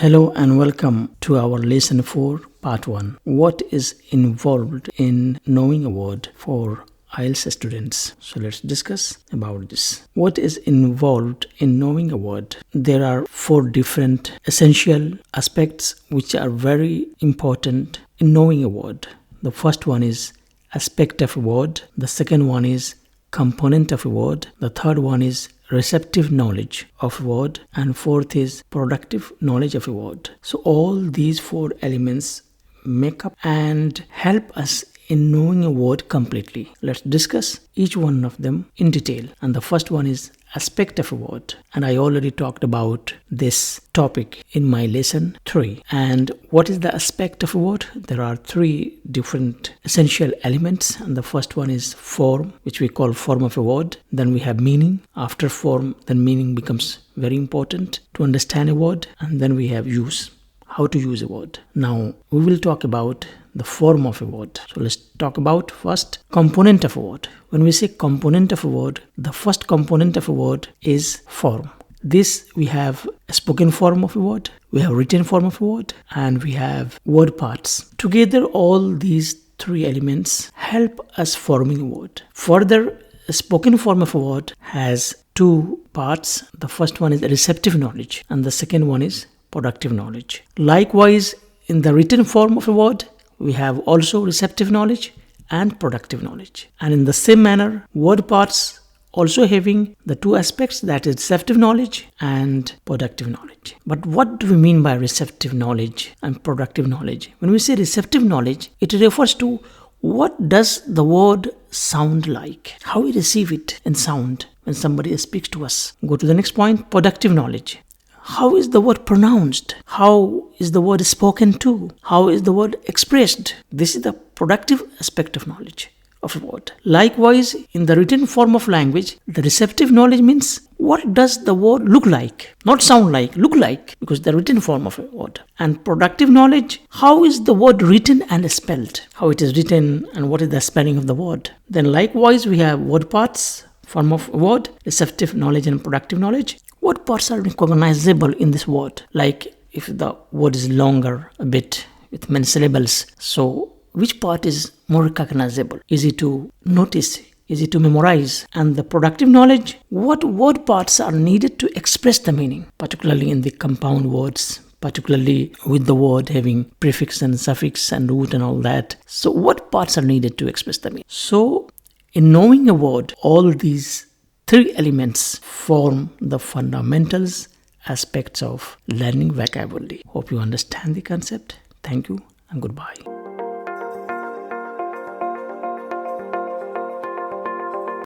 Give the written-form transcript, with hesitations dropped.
Hello and welcome to our lesson 4 part 1. What is involved in knowing a word for IELTS students? So let's discuss about this. What is involved in knowing a word? There are 4 different essential aspects which are very important in knowing a word. The first one is aspect of a word. The second one is component of a word. The third one is receptive knowledge of a word, and fourth is productive knowledge of a word. So all these 4 elements make up and help us in knowing a word completely. Let's discuss each one of them in detail. And the first one is aspect of a word, and I already talked about this topic in my lesson 3. And what is the aspect of a word? There are 3 different essential elements, and the first one is form, which we call form of a word. Then we have meaning. After form, then meaning becomes very important to understand a word. And then we have use, how to use a word. Now we will talk about the form of a word. So let's talk about first component of a word. When we say component of a word, the first component of a word is form. This we have a spoken form of a word, we have written form of a word, and we have word parts. Together all these 3 elements help us forming a word. Further, a spoken form of a word has 2 parts. The first one is receptive knowledge and the second one is productive knowledge. Likewise, in the written form of a word, we have also receptive knowledge and productive knowledge. And in the same manner, word parts also having the 2 aspects, that is receptive knowledge and productive knowledge. But what do we mean by receptive knowledge and productive knowledge? When we say receptive knowledge, it refers to what does the word sound like, how we receive it in sound when somebody speaks to us. Go to the next point, productive knowledge. How is the word pronounced? How is the word spoken to? How is the word expressed? This is the productive aspect of knowledge of a word. Likewise, in the written form of language, the receptive knowledge means what does the word look like? Not sound like, look like, because the written form of a word. And productive knowledge, how is the word written and spelled? How it is written and what is the spelling of the word. Then likewise, we have word parts, form of a word, receptive knowledge and productive knowledge. What parts are recognizable in this word? Like if the word is longer a bit with many syllables, so which part is more recognizable, easy to notice, easy to memorize? And the productive knowledge, what word parts are needed to express the meaning, particularly in the compound words, particularly with the word having prefix and suffix and root and all that. So what parts are needed to express the meaning? So in knowing a word, all these 3 elements form the fundamentals aspects of learning vocabulary. Hope you understand the concept. Thank you and goodbye.